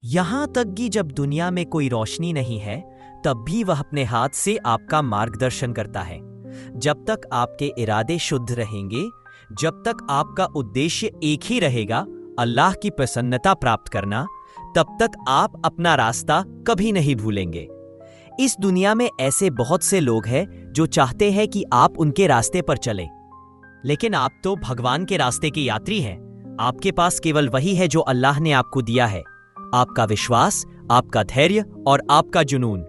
यहां तक कि जब दुनिया में कोई रोशनी नहीं है तब भी वह अपने हाथ से आपका मार्गदर्शन करता है। जब तक आपके इरादे शुद्ध रहेंगे, जब तक आपका उद्देश्य एक ही रहेगा, अल्लाह की प्रसन्नता प्राप्त करना, तब तक आप अपना रास्ता कभी नहीं भूलेंगे। इस दुनिया में ऐसे बहुत से लोग हैं जो चाहते हैं कि आप उनके रास्ते पर चलें, लेकिन आप तो भगवान के रास्ते के यात्री हैं। आपके पास केवल वही है जो अल्लाह ने आपको दिया है, आपका विश्वास, आपका धैर्य और आपका जुनून।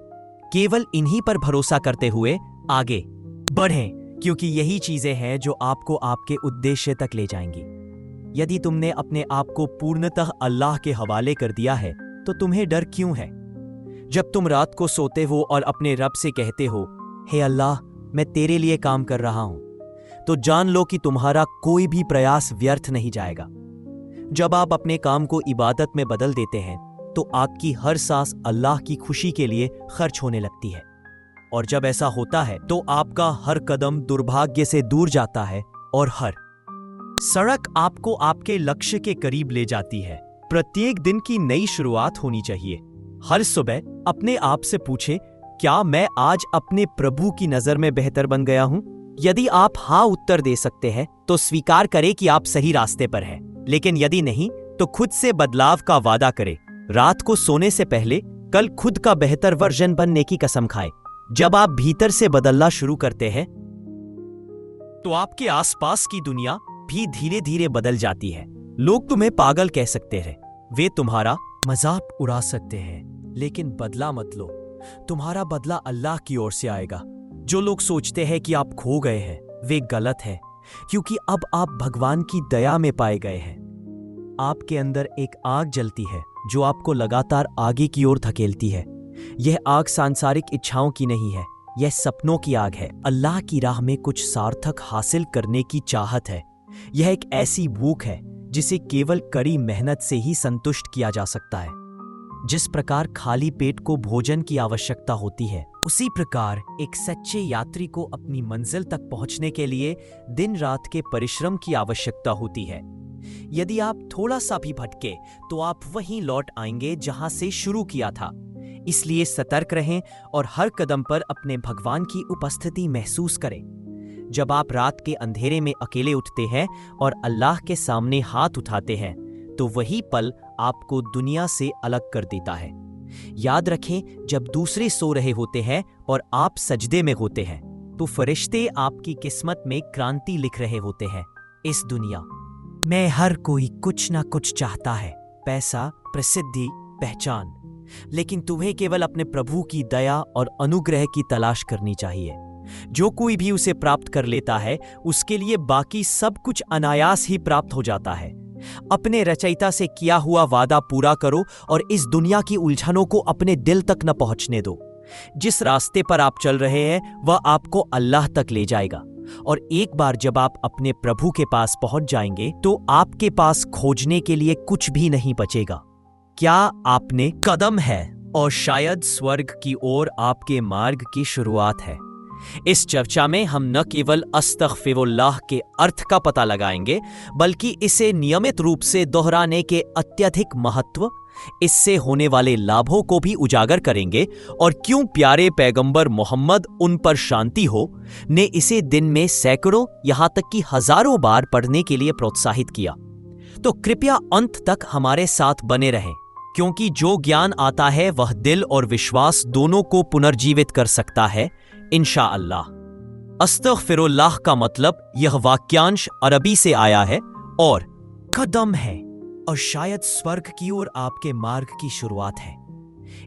केवल इन्हीं पर भरोसा करते हुए आगे बढ़ें, क्योंकि यही चीजें हैं जो आपको आपके उद्देश्य तक ले जाएंगी। यदि तुमने अपने आप को पूर्णतः अल्लाह के हवाले कर दिया है तो तुम्हें डर क्यों है? जब तुम रात को सोते हो और अपने रब से कहते हो, हे अल्लाह, मैं तेरे लिए काम कर रहा हूं, तो जान लो कि तुम्हारा कोई भी प्रयास व्यर्थ नहीं जाएगा। जब आप अपने काम को इबादत में बदल देते हैं तो आपकी हर सांस अल्लाह की खुशी के लिए खर्च होने लगती है, और जब ऐसा होता है तो आपका हर कदम दुर्भाग्य से दूर जाता है और हर सड़क आपको आपके लक्ष्य के करीब ले जाती है। प्रत्येक दिन की नई शुरुआत होनी चाहिए। हर सुबह अपने आप से पूछें, क्या मैं आज अपने प्रभु की नजर में बेहतर बन गया हूं? यदि आप हाँ उत्तर दे सकते हैं तो स्वीकार करें कि आप सही रास्ते पर हैं, लेकिन यदि नहीं तो खुद से बदलाव का वादा करें। रात को सोने से पहले कल खुद का बेहतर वर्जन बनने की कसम खाएं। जब आप भीतर से बदलना शुरू करते हैं तो आपके आसपास की दुनिया भी धीरे धीरे बदल जाती है। लोग तुम्हें पागल कह सकते हैं, वे तुम्हारा मजाक उड़ा सकते हैं, लेकिन बदला मत लो। तुम्हारा बदला अल्लाह की ओर से आएगा। जो लोग सोचते हैं कि आप खो गए हैं, वे गलत हैं, क्योंकि अब आप भगवान की दया में पाए गए हैं। आपके अंदर एक आग जलती है जो आपको लगातार आगे की ओर धकेलती है। यह आग सांसारिक इच्छाओं की नहीं है, यह सपनों की आग है। अल्लाह की राह में कुछ सार्थक हासिल करने की चाहत है। यह एक ऐसी भूख है जिसे केवल कड़ी मेहनत से ही संतुष्ट किया जा सकता है। जिस प्रकार खाली पेट को भोजन की आवश्यकता होती है, उसी प्रकार एक सच्चे यात्री को अपनी मंजिल तक पहुंचने के लिए दिन रात के परिश्रम की आवश्यकता होती है। यदि आप थोड़ा सा भी भटके तो आप वहीं लौट आएंगे जहां से शुरू किया था। इसलिए सतर्क रहें और हर कदम पर अपने भगवान की उपस्थिति महसूस करें। जब आप रात के अंधेरे में अकेले उठते हैं और अल्लाह के सामने हाथ उठाते हैं तो वही पल आपको दुनिया से अलग कर देता है। याद रखें, जब दूसरे सो रहे होते हैं और आप सजदे में होते हैं तो फरिश्ते आपकी किस्मत में क्रांति लिख रहे होते हैं। इस दुनिया में हर कोई कुछ ना कुछ चाहता है, पैसा, प्रसिद्धि, पहचान, लेकिन तुम्हें केवल अपने प्रभु की दया और अनुग्रह की तलाश करनी चाहिए। जो कोई भी उसे प्राप्त कर लेता है उसके लिए बाकी सब कुछ अनायास ही प्राप्त हो जाता है। अपने रचयिता से किया हुआ वादा पूरा करो और इस दुनिया की उलझनों को अपने दिल तक न पहुंचने दो। जिस रास्ते पर आप चल रहे हैं वह आपको अल्लाह तक ले जाएगा, और एक बार जब आप अपने प्रभु के पास पहुंच जाएंगे तो आपके पास खोजने के लिए कुछ भी नहीं बचेगा। क्या आपने कदम है और शायद स्वर्ग की ओर आपके मार्ग की शुरुआत है। इस चर्चा में हम न केवल अस्तगफिरुल्लाह के अर्थ का पता लगाएंगे, बल्कि इसे नियमित रूप से दोहराने के अत्यधिक महत्व, इससे होने वाले लाभों को भी उजागर करेंगे, और क्यों प्यारे पैगंबर मोहम्मद, उन पर शांति हो, ने इसे दिन में सैकड़ों यहां तक कि हजारों बार पढ़ने के लिए प्रोत्साहित किया। तो कृपया अंत तक हमारे साथ बने रहें, क्योंकि जो ज्ञान आता है वह दिल और विश्वास दोनों को पुनर्जीवित कर सकता है, इंशाअल्लाह। अस्तगफिरुल्लाह का मतलब यह वाक्यांश अरबी से आया है और कदम है, और शायद स्वर्ग की ओर आपके मार्ग की शुरुआत है।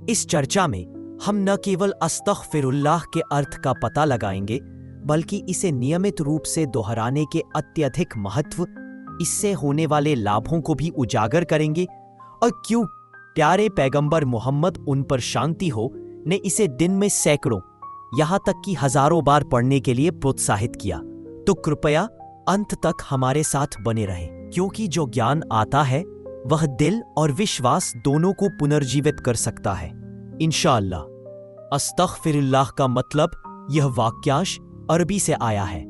इस चर्चा में हम न केवल अस्तगफिरुल्लाह के अर्थ का पता लगाएंगे, बल्कि इसे नियमित रूप से दोहराने के अत्यधिक महत्व, इससे होने वाले लाभों को भी उजागर करेंगे, और क्यों प्यारे पैगंबर मोहम्मद, उन पर शांति हो, ने इसे दिन में सैकड़ों यहां तक कि हजारों बार पढ़ने के लिए प्रोत्साहित किया। तो कृपया अंत तक हमारे साथ बने रहें, क्योंकि जो ज्ञान आता है वह दिल और विश्वास दोनों को पुनर्जीवित कर सकता है, इंशाअल्लाह। अस्तगफिरुल्लाह का मतलब यह वाक्यांश अरबी से आया है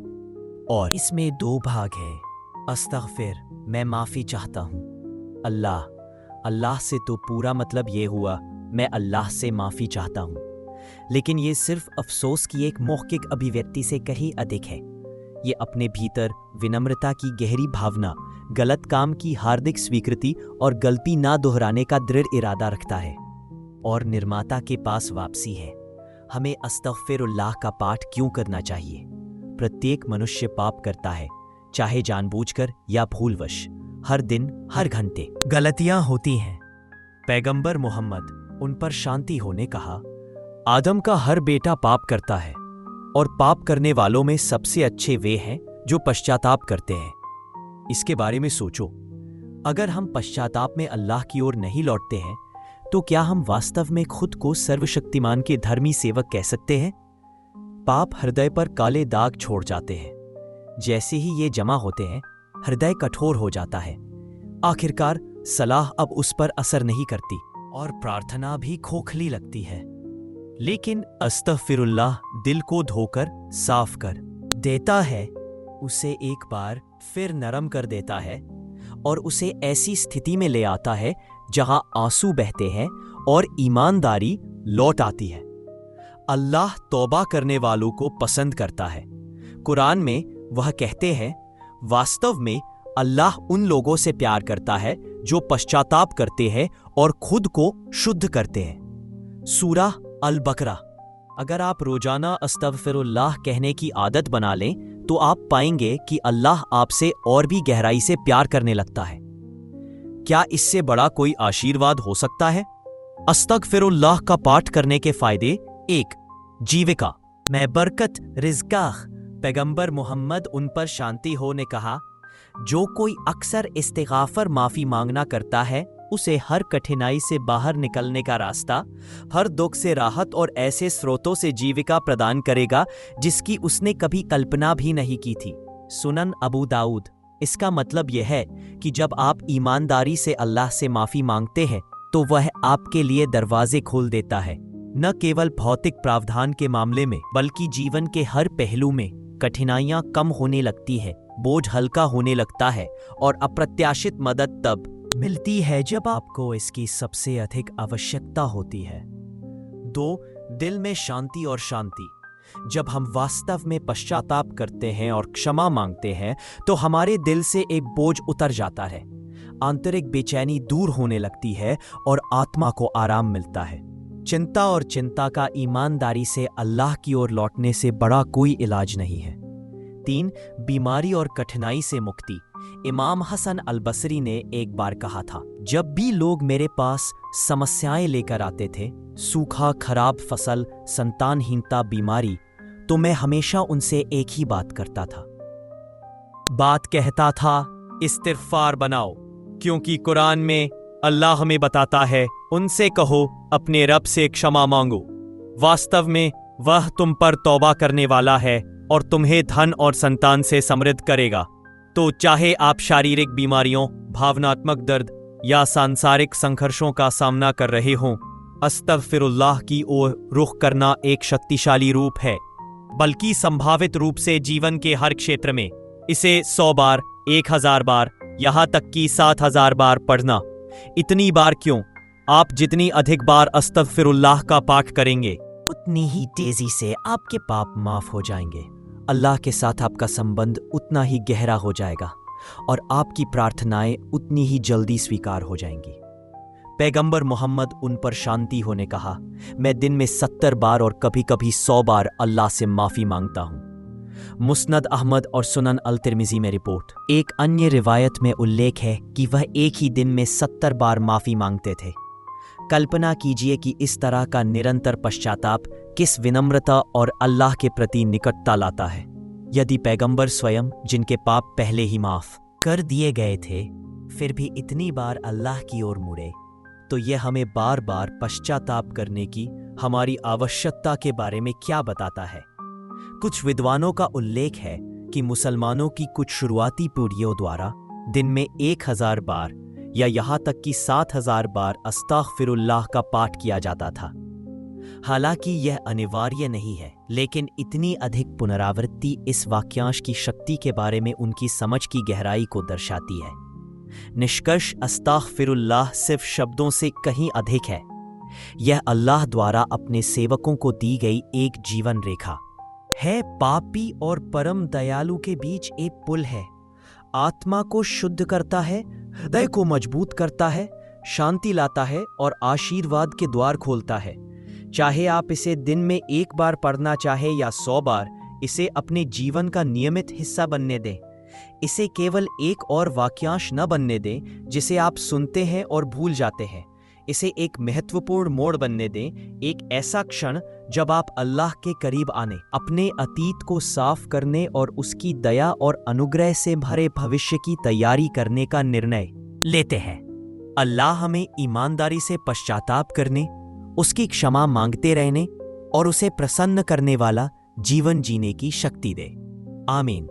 और इसमें 2 भाग हैं। अस्तगफिर, मैं माफी चाहता हूं। अल्लाह, अल्लाह से तो पूरा मतलब ये हुआ मैं अल्लाह से माफ़ी चाहता हूँ, लेकिन ये सिर्फ अफसोस की एक मौखिक अभिव्यक्ति से कहीं अधिक है। ये अपने भीतर विनम्रता की गहरी भावना, गलत काम की हार्दिक स्वीकृति और गलती ना दोहराने का दृढ़ इरादा रखता है और निर्माता के पास वापसी है। हमें अस्तगफिरुल्लाह का पाठ क्यों करना चाहिए? प्रत्येक मनुष्य पाप करता है, चाहे जानबूझकर या भूलवश। हर दिन, हर घंटे गलतियां होती हैं। पैगंबर मोहम्मद, उन पर शांति हो, ने कहा, आदम का हर बेटा पाप करता है और पाप करने वालों में सबसे अच्छे वे हैं जो पश्चाताप करते हैं। इसके बारे में सोचो, अगर हम पश्चाताप में अल्लाह की ओर नहीं लौटते हैं तो क्या हम वास्तव में खुद को सर्वशक्तिमान के धर्मी सेवक कह सकते हैं? पाप हृदय पर काले दाग छोड़ जाते हैं। जैसे ही ये जमा होते हैं, हृदय कठोर हो जाता है। आखिरकार सलाह अब उस पर असर नहीं करती और प्रार्थना भी खोखली लगती है। लेकिन अस्तगफिरुल्लाह दिल को धोकर साफ कर देता है, उसे एक बार फिर नरम कर देता है और उसे ऐसी स्थिति में ले आता है जहां आंसू बहते हैं और ईमानदारी लौट आती है। अल्लाह तौबा करने वालों को पसंद करता है। कुरान में वह कहते हैं, वास्तव में अल्लाह उन लोगों से प्यार करता है जो पश्चाताप करते हैं और खुद को शुद्ध करते हैं। सूरह अल बकरा। अगर आप रोजाना अस्तगफिरुल्लाह कहने की आदत बना लें तो आप पाएंगे कि अल्लाह आपसे और भी गहराई से प्यार करने लगता है। क्या इससे बड़ा कोई आशीर्वाद हो सकता है? अस्तगफिरुल्लाह का पाठ करने के फायदे। 1. जीविका में बरकत, रिज़्क़। पैगंबर मोहम्मद, उन पर शांति हो, ने कहा, जो कोई अक्सर इस्तिग़फ़ार माफ़ी मांगना करता है, उसे हर कठिनाई से बाहर निकलने का रास्ता, हर दुख से राहत और ऐसे स्रोतों से जीविका प्रदान करेगा जिसकी उसने कभी कल्पना भी नहीं की थी। सुनन अबू दाऊद। इसका मतलब यह है कि जब आप ईमानदारी से अल्लाह से माफ़ी मांगते हैं तो वह आपके लिए दरवाजे खोल देता है, न केवल भौतिक प्रावधान के मामले में बल्कि जीवन के हर पहलू में। कठिनाइयाँ कम होने लगती है, बोझ हल्का होने लगता है और अप्रत्याशित मदद तब मिलती है जब आपको इसकी सबसे अधिक आवश्यकता होती है। 2. दिल में शांति और शांति। जब हम वास्तव में पश्चाताप करते हैं और क्षमा मांगते हैं तो हमारे दिल से एक बोझ उतर जाता है, आंतरिक बेचैनी दूर होने लगती है और आत्मा को आराम मिलता है। चिंता और चिंता का ईमानदारी से अल्लाह की ओर लौटने से बड़ा कोई इलाज नहीं है। 3. बीमारी और कठिनाई से मुक्ति। इमाम हसन अल बसरी ने एक बार कहा था, जब भी लोग मेरे पास समस्याएं लेकर आते थे, सूखा, खराब फसल, संतानहीनता, बीमारी, तो मैं हमेशा उनसे एक ही बात करता था। कहता था, इस्तिग़फ़ार बनाओ, क्योंकि कुरान में अल्लाह हमें बताता है, उनसे कहो अपने रब से क्षमा मांगो, वास्तव में वह तुम पर तौबा करने वाला है और तुम्हें धन और संतान से समृद्ध करेगा। तो चाहे आप शारीरिक बीमारियों, भावनात्मक दर्द या सांसारिक संघर्षों का सामना कर रहे हों, अस्तगफिरुल्लाह की ओर रुख करना एक शक्तिशाली रूप है, बल्कि संभावित रूप से जीवन के हर क्षेत्र में इसे 100 बार, 1000 बार, यहाँ तक कि 7000 बार पढ़ना। इतनी बार क्यों? आप जितनी अधिक बार अस्तगफिरुल्लाह का पाठ करेंगे, उतनी ही तेजी से आपके पाप माफ हो जाएंगे। अल्लाह के साथ आपका संबंध उतना ही गहरा हो जाएगा और आपकी प्रार्थनाएं उतनी ही जल्दी स्वीकार हो जाएंगी। पैगंबर मोहम्मद, उन पर शांति हो, ने कहा, मैं दिन में 70 बार और कभी कभी 100 बार अल्लाह से माफी मांगता हूँ। मुस्नद अहमद और सुनन अल तिर्मिज़ी में रिपोर्ट। एक अन्य रिवायत में उल्लेख है कि वह एक ही दिन में 70 बार माफी मांगते थे। कल्पना कीजिए कि इस तरह का निरंतर पश्चाताप किस विनम्रता और अल्लाह के प्रति निकटता लाता है। यदि पैगंबर स्वयं, जिनके पाप पहले ही माफ कर दिए गए थे, फिर भी इतनी बार अल्लाह की ओर मुड़े, तो यह हमें बार बार पश्चाताप करने की हमारी आवश्यकता के बारे में क्या बताता है? कुछ विद्वानों का उल्लेख है कि मुसलमानों की कुछ शुरुआती पीढ़ियों द्वारा दिन में 1000 बार या यहाँ तक कि 7000 बार अस्तगफिरुल्लाह का पाठ किया जाता था। हालांकि यह अनिवार्य नहीं है, लेकिन इतनी अधिक पुनरावृत्ति इस वाक्यांश की शक्ति के बारे में उनकी समझ की गहराई को दर्शाती है। निष्कर्ष अस्तगफिरुल्लाह सिर्फ शब्दों से कहीं अधिक है। यह अल्लाह द्वारा अपने सेवकों को दी गई एक जीवन रेखा है। पापी और परम दयालु के बीच एक पुल है। आत्मा को शुद्ध करता है, हृदय को मजबूत करता है, शांति लाता है और आशीर्वाद के द्वार खोलता है। चाहे आप इसे दिन में एक बार पढ़ना चाहे या 100 बार, इसे अपने जीवन का नियमित हिस्सा बनने दें। इसे केवल एक और वाक्यांश न बनने दें जिसे आप सुनते हैं और भूल जाते हैं। इसे एक महत्वपूर्ण मोड़ बनने दें, एक ऐसा क्षण जब आप अल्लाह के करीब आने, अपने अतीत को साफ करने और उसकी दया और अनुग्रह से भरे भविष्य की तैयारी करने का निर्णय लेते हैं। अल्लाह हमें ईमानदारी से पश्चाताप करने, उसकी क्षमा मांगते रहने और उसे प्रसन्न करने वाला जीवन जीने की शक्ति दे। आमीन।